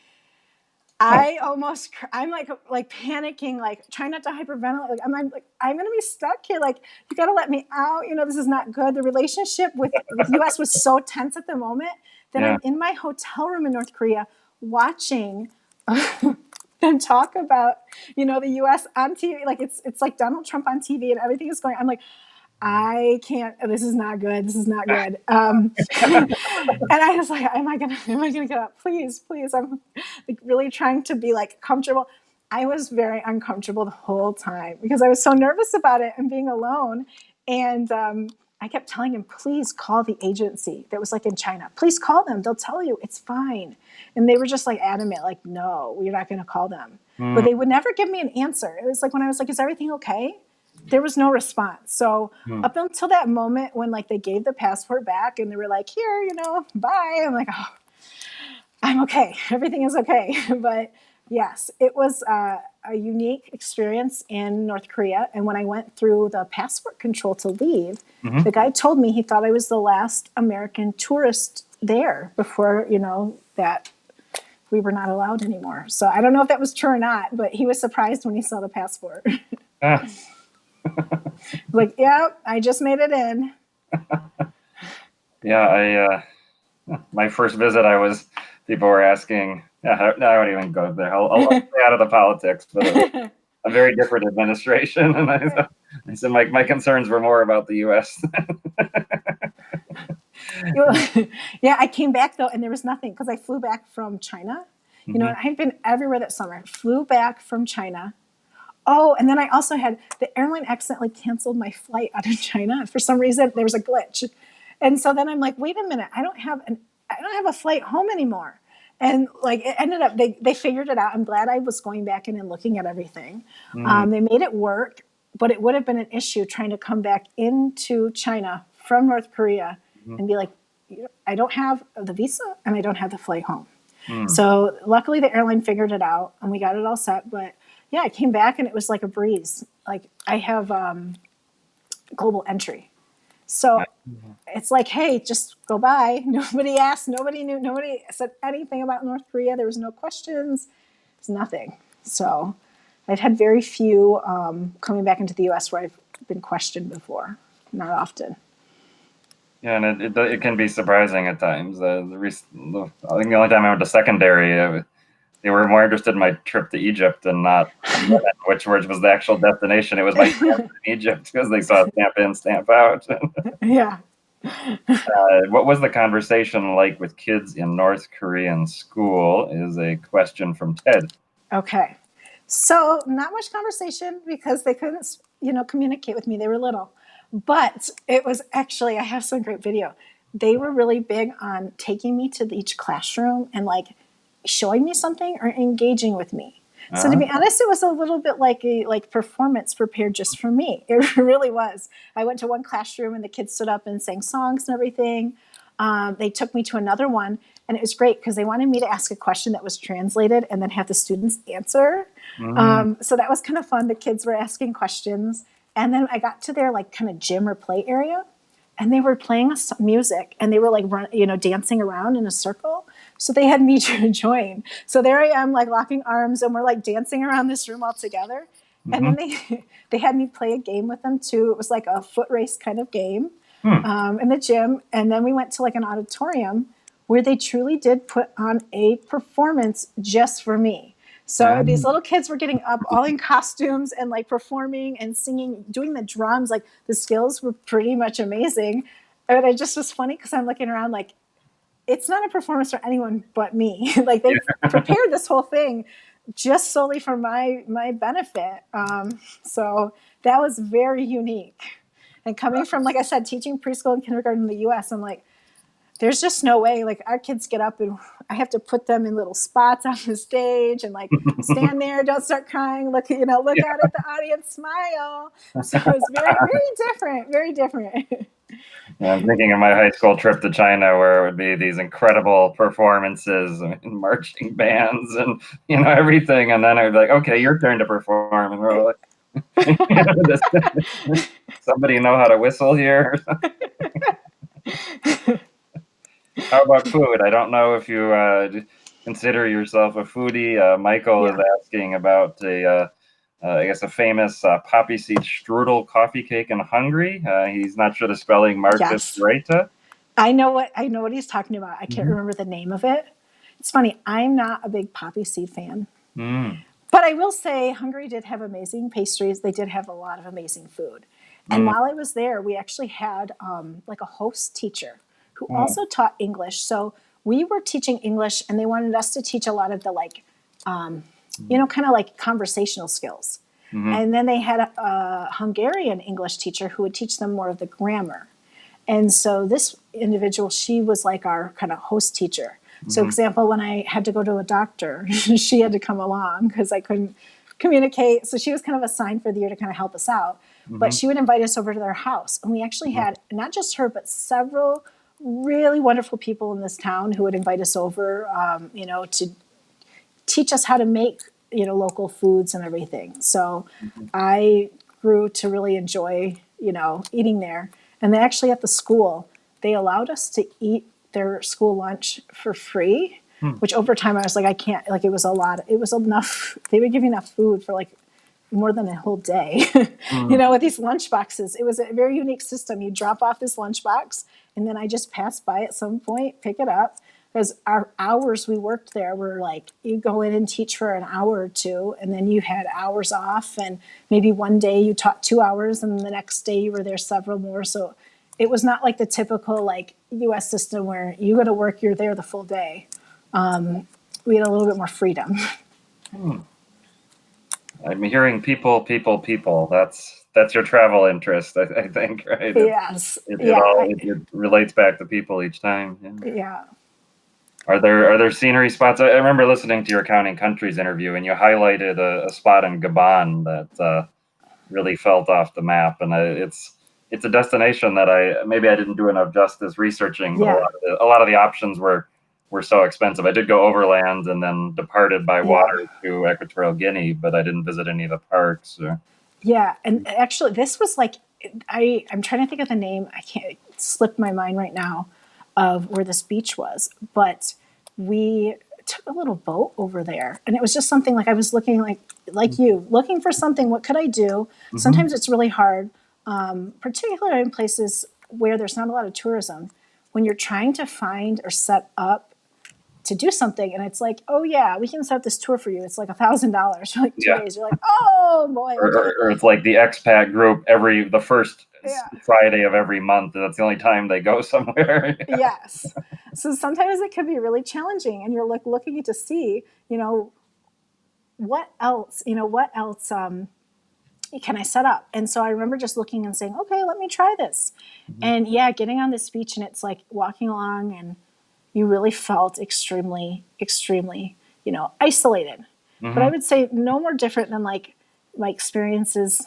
I'm like panicking, like trying not to hyperventilate. Like I'm going to be stuck here. Like, you got to let me out. This is not good. The relationship with U.S. was so tense at the moment that I'm in my hotel room in North Korea watching them talk about, the U.S. on TV. Like it's like Donald Trump on TV and everything is going. I'm like, I can't, this is not good. This is not good. And I was like, am I gonna get up? Please. I'm like really trying to be like comfortable. I was very uncomfortable the whole time because I was so nervous about it and being alone. And I kept telling him, please call the agency that was like in China. Please call them. They'll tell you it's fine. And they were just like adamant, like, no, we're not going to call them. But they would never give me an answer. It was like when I was like, is everything okay? There was no response. So up until that moment when like they gave the passport back and they were like, here, bye. I'm like, oh, I'm okay. Everything is okay. But yes, it was a unique experience in North Korea. And when I went through the passport control to leave, the guy told me he thought I was the last American tourist there before, that we were not allowed anymore. So I don't know if that was true or not, but he was surprised when he saw the passport. Like, yeah, I just made it in. My first visit, people were asking, I won't even go there. I'll stay out of the politics, but a very different administration. And I said, my concerns were more about the U.S. Yeah, I came back though, and there was nothing because I flew back from China. And I had been everywhere that summer. Flew back from China. Oh, and then I also had the airline accidentally canceled my flight out of China. For some reason, there was a glitch. And so then I'm like, wait a minute, I don't have a flight home anymore. And like it ended up, they figured it out. I'm glad I was going back in and looking at everything. They made it work, but it would have been an issue trying to come back into China from North Korea and be like, I don't have the visa and I don't have the flight home. So luckily the airline figured it out and we got it all set. But yeah, I came back and it was like a breeze. Like I have global entry. So it's like, hey, just go by. Nobody asked, nobody knew, nobody said anything about North Korea. There was no questions. There's nothing. So I've had very few coming back into the U.S. where I've been questioned before. Not often. Yeah, and it can be surprising at times. I think the only time I went to secondary, they were more interested in my trip to Egypt and not which was the actual destination. It was my trip in Egypt because they saw stamp in, stamp out. Yeah. What was the conversation like with kids in North Korean school is a question from Ted. Okay. So not much conversation because they couldn't, communicate with me. They were little. But it was actually, I have some great video. They were really big on taking me to each classroom and like showing me something or engaging with me. So to be honest, it was a little bit like a performance prepared just for me. It really was. I went to one classroom and the kids stood up and sang songs and everything. They took me to another one, and it was great because they wanted me to ask a question that was translated and then have the students answer. So that was kind of fun. The kids were asking questions, and then I got to their like kind of gym or play area, and they were playing music, and they were like dancing around in a circle. So they had me to join. So there I am, like locking arms, and we're like dancing around this room all together. And then they had me play a game with them too. It was like a foot race kind of game in the gym. And then we went to like an auditorium where they truly did put on a performance just for me. So these little kids were getting up all in costumes and like performing and singing, doing the drums. Like the skills were pretty much amazing. And it just was funny because I'm looking around like, it's not a performance for anyone but me. Like they prepared this whole thing just solely for my benefit. So that was very unique. And coming from, like I said, teaching preschool and kindergarten in the U.S., I'm like, there's just no way. Like our kids get up and I have to put them in little spots on the stage and like stand there, don't start crying, look out at the audience, smile. So it was very, very different, very different. Yeah, I'm thinking of my high school trip to China where it would be these incredible performances and marching bands and everything, and then I'd be like, okay, your turn to perform, and we're like, somebody know how to whistle here? How about food? I don't know if you consider yourself a foodie. Michael is asking about I guess a famous poppy seed strudel coffee cake in Hungary. He's not sure the spelling. Marcus Reita. I know what he's talking about. I can't remember the name of it. It's funny. I'm not a big poppy seed fan. But I will say Hungary did have amazing pastries. They did have a lot of amazing food. And while I was there, we actually had like a host teacher who also taught English. So we were teaching English, and they wanted us to teach a lot of the like kind of like conversational skills. And then they had a Hungarian English teacher who would teach them more of the grammar. And so this individual, she was like our kind of host teacher. So example, when I had to go to a doctor, she had to come along because I couldn't communicate. So she was kind of assigned for the year to kind of help us out. But she would invite us over to their house. And we actually had not just her, but several really wonderful people in this town who would invite us over, to teach us how to make, local foods and everything. So I grew to really enjoy, eating there. And then actually at the school, they allowed us to eat their school lunch for free, which over time I was like, I can't, like it was a lot. It was enough. They would give you enough food for like more than a whole day, with these lunch boxes. It was a very unique system. You drop off this lunch box, and then I just passed by at some point, pick it up. Because our hours we worked there were like, you go in and teach for an hour or two, and then you had hours off, and maybe one day you taught 2 hours, and the next day you were there several more. So it was not like the typical like U.S. system where you go to work, you're there the full day. We had a little bit more freedom. I'm hearing people. That's your travel interest, I think, right? Yes. It relates back to people each time. Yeah. Are there scenery spots? I remember listening to your Counting Countries interview, and you highlighted a spot in Gabon that really felt off the map, and it's a destination that I didn't do enough justice researching. But a lot of the options were so expensive. I did go overland and then departed by water to Equatorial Guinea, but I didn't visit any of the parks. Yeah, and actually, this was like I'm trying to think of the name. I can't, it slipped my mind right now of where this beach was, but we took a little boat over there, and it was just something like I was looking like you looking for something. What could I do? Sometimes it's really hard, particularly in places where there's not a lot of tourism, when you're trying to find or set up to do something, and it's like, oh yeah, we can set up this tour for you. It's like $1,000 for like 2 days. You're like, oh boy. Or it's like the expat group the first Friday of every month. That's the only time they go somewhere. Yes. So sometimes it can be really challenging, and you're like looking to see, what else, can I set up? And so I remember just looking and saying, okay, let me try this. Mm-hmm. And yeah, getting on this beach and it's like walking along and you really felt extremely, extremely, isolated. But I Mm-hmm. would say no more different than like my experiences,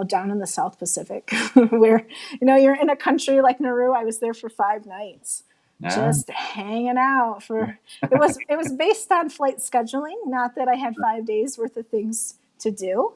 down in the South Pacific, where, you're in a country like Nauru. I was there for 5 nights, Yeah. just hanging out it was based on flight scheduling, not that I had 5 days worth of things to do.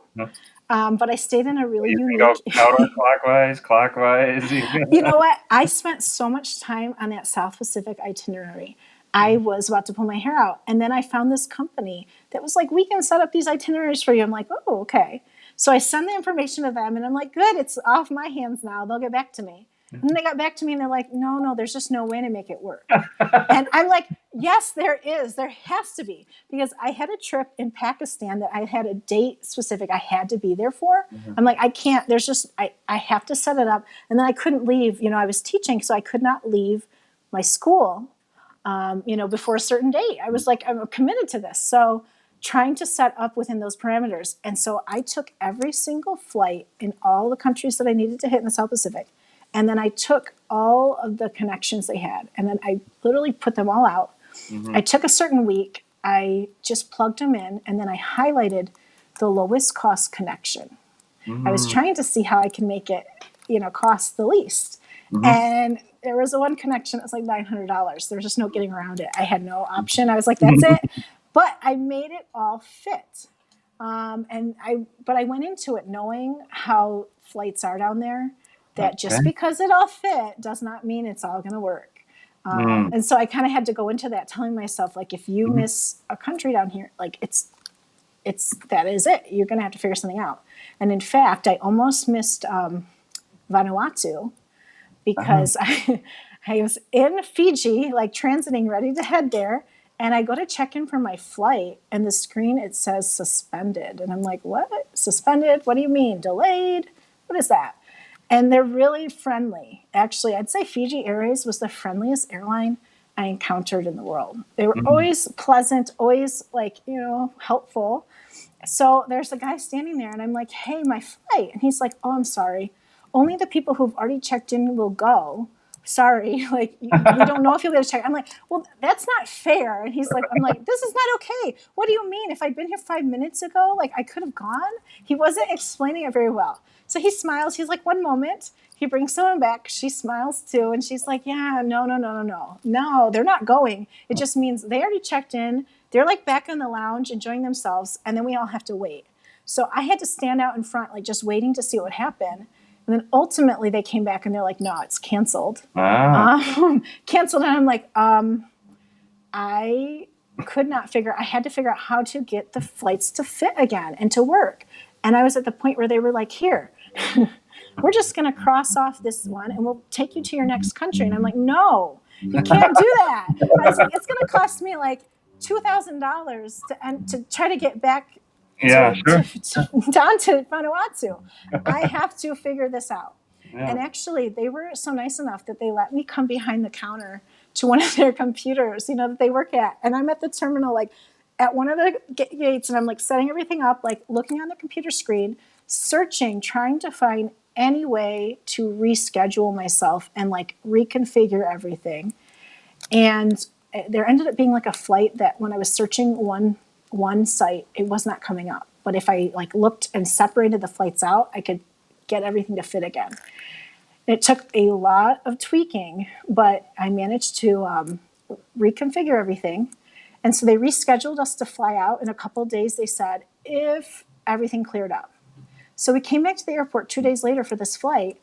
But I stayed in a really You can go unique. counterclockwise, clockwise. You know what? I spent so much time on that South Pacific itinerary. I was about to pull my hair out. And then I found this company that was like, we can set up these itineraries for you. I'm like, oh, okay. So I send the information to them and I'm like, good, it's off my hands now. They'll get back to me. And then they got back to me and they're like, no, there's just no way to make it work. And I'm like, yes, there is. There has to be. Because I had a trip in Pakistan that I had a date specific I had to be there for. Mhm. I'm like, I can't, there's just, I have to set it up. And then I couldn't leave. I was teaching, so I could not leave my school, before a certain date. I was like, I'm committed to this. So trying to set up within those parameters. And so I took every single flight in all the countries that I needed to hit in the South Pacific. And then I took all of the connections they had and then I literally put them all out. Mhm. I took a certain week, I just plugged them in, and then I highlighted the lowest cost connection. I was Mhm. trying to see how I can make it, cost the least. Mhm. And there was a one connection that was like $900. There was just no getting around it. I had no option. I was like, that's it. But I made it all fit. But I went into it knowing how flights are down there, that Okay. just because it all fit does not mean it's all going to work. Mm. And so I kind of had to go into that telling myself, like, if you Mhm. miss a country down here, like it's that is it. You're going to have to figure something out. And in fact, I almost missed Vanuatu Uh-huh. because I was in Fiji, like transiting, ready to head there. And I go to check in for my flight, and the screen, it says suspended. And I'm like, what? Suspended? What do you mean? Delayed? What is that? And they're really friendly. Actually, I'd say Fiji Airways was the friendliest airline I encountered in the world. They were Mhm. always pleasant, always like, helpful. So there's a guy standing there, and I'm like, hey, my flight. And he's like, oh, I'm sorry. Only the people who've already checked in will go. Sorry, like, we don't know if you'll get a check. I'm like, well, that's not fair. And he's like, I'm like, this is not okay. What do you mean? If I'd been here 5 minutes ago, like, I could have gone? He wasn't explaining it very well. So he smiles. He's like, one moment. He brings someone back. She smiles too. And she's like, yeah, no. No, they're not going. It just means they already checked in. They're like back in the lounge enjoying themselves. And then we all have to wait. So I had to stand out in front, like just waiting to see what would happen. And then ultimately they came back and they're like, no, it's canceled. Ah. Canceled. And I'm like, I could not I had to figure out how to get the flights to fit again and to work. And I was at the point where they were like, here, we're just going to cross off this one and we'll take you to your next country. And I'm like, no, you can't do that. I was like, it's going to cost me like $2,000 to try to get back Yeah, sure. down to Vanuatu. I have to figure this out. Yeah. And actually, they were so nice enough that they let me come behind the counter to one of their computers, that they work at. And I'm at the terminal, like at one of the gates, and I'm like setting everything up, like looking on the computer screen, searching, trying to find any way to reschedule myself and like reconfigure everything. And there ended up being like a flight that when I was searching one site, it was not coming up. But if I like looked and separated the flights out, I could get everything to fit again. It took a lot of tweaking, but I managed to reconfigure everything. And so they rescheduled us to fly out in a couple of days, they said, if everything cleared up. So we came back to the airport 2 days later for this flight.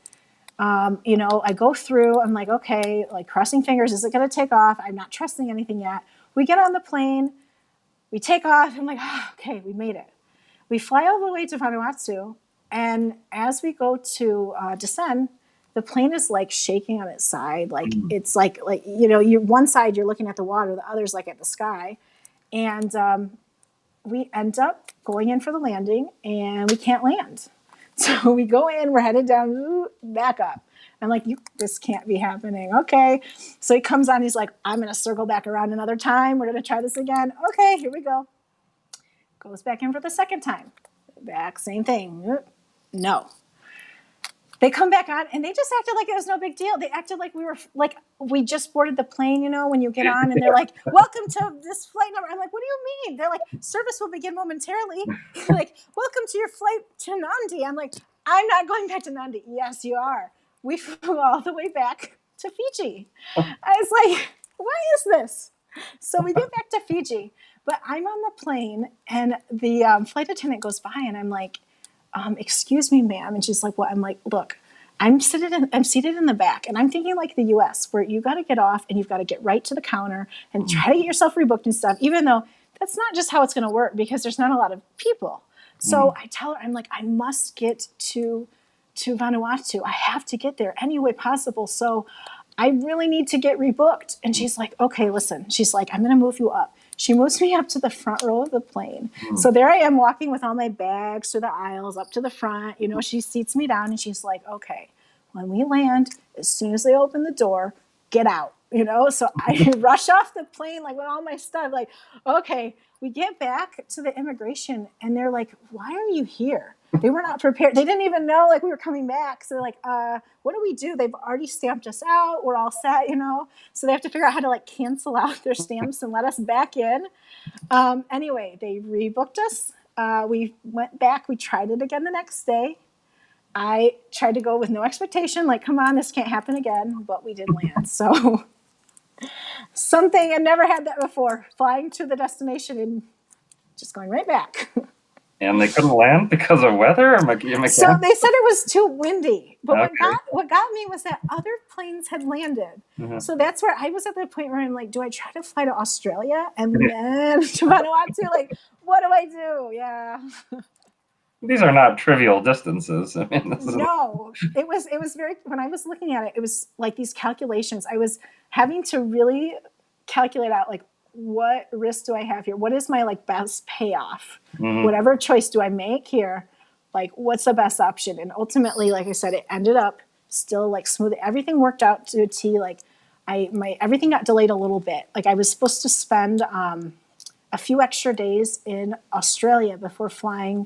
I go through, I'm like, okay, like crossing fingers, is it going to take off? I'm not trusting anything yet. We get on the plane, we take off. I'm like, oh, okay, we made it. We fly all the way to Vanuatu. And as we go to descend, the plane is like shaking on its side. Like Mhm. it's like you're one side you're looking at the water, the other's like at the sky. And we end up going in for the landing and we can't land. So we go in, we're headed down, back up. I'm like, this can't be happening. Okay. So he comes on, he's like, I'm going to circle back around another time. We're going to try this again. Okay, here we go. Goes back in for the second time. Back, same thing. No. They come back on and they just acted like it was no big deal. They acted like we just boarded the plane, when you get on and they're like, welcome to this flight number. I'm like, what do you mean? They're like, service will begin momentarily. Like, welcome to your flight to Nandi. I'm like, I'm not going back to Nandi. Yes, you are. We flew all the way back to Fiji. I was like, what is this? So we get back to Fiji, but I'm on the plane and the flight attendant goes by and I'm like, excuse me, ma'am. And she's like, what? I'm like, look, I'm seated in the back and I'm thinking like the US where you got to get off and you've got to get right to the counter and try to get yourself rebooked and stuff, even though that's not just how it's going to work because there's not a lot of people. So I tell her, I'm like, I must get to Vanuatu. I have to get there any way possible. So I really need to get rebooked. And she's like, okay, listen, she's like, I'm going to move you up. She moves me up to the front row of the plane. So there I am walking with all my bags through the aisles up to the front. She seats me down and she's like, okay, when we land, as soon as they open the door, get out, So I rush off the plane like with all my stuff, like, okay, we get back to the immigration and they're like, why are you here? They were not prepared. They didn't even know like we were coming back. So they're like, what do we do? They've already stamped us out. We're all set, So they have to figure out how to like cancel out their stamps and let us back in. Anyway, they rebooked us. We went back. We tried it again the next day. I tried to go with no expectation, like, come on, this can't happen again. But we did land. So something, I never had that before. Flying to the destination and just going right back. And they couldn't land because of weather? So they said it was too windy. But what got me was that other planes had landed. So that's where I was at the point where I'm like, do I try to fly to Australia and then to Vanuatu? Like, what do I do? Yeah. These are not trivial distances. I mean, No, it was very, when I was looking at it, it was like these calculations. I was having to really calculate out like, what risk do I have here? What is my like best payoff? Whatever choice do I make here, like what's the best option? And ultimately, like I said, it ended up still like smooth. Everything worked out to a T. Like everything got delayed a little bit. Like I was supposed to spend a few extra days in Australia before flying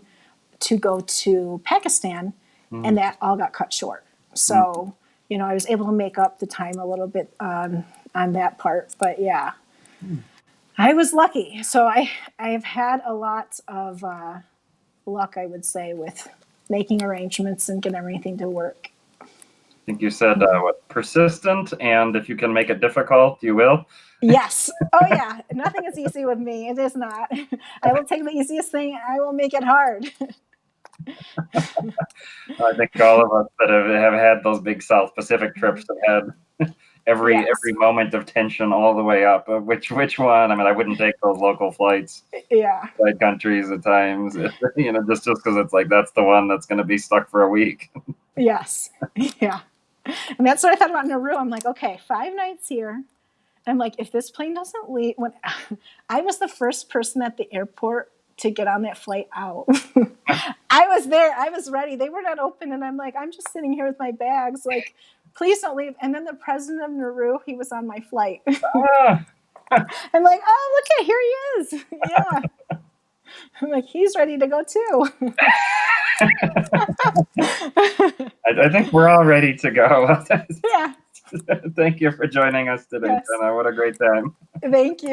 to go to Pakistan, and that all got cut short. So, I was able to make up the time a little bit on that part. But yeah. I was lucky. So I've had a lot of luck, I would say, with making arrangements and getting everything to work. I think you said persistent, and if you can make it difficult, you will. Yes. Oh, yeah. Nothing is easy with me. It is not. I will take the easiest thing. I will make it hard. I think all of us that have had those big South Pacific trips have had every moment of tension all the way up. Which one? I mean, I wouldn't take those local flights. Yeah. Side countries at times, just because it's like that's the one that's going to be stuck for a week. Yes. Yeah. And that's what I thought about Nauru. I'm like, okay, 5 nights here. I'm like, if this plane doesn't leave, when I was the first person at the airport to get on that flight out. I was there. I was ready. They were not open. And I'm like, I'm just sitting here with my bags. Like, please don't leave. And then the president of Nauru, he was on my flight. I'm like, oh, look at, here he is. Yeah. I'm like, he's ready to go too. I think we're all ready to go. Yeah. Thank you for joining us today, Yes. Jenna. What a great time. Thank you.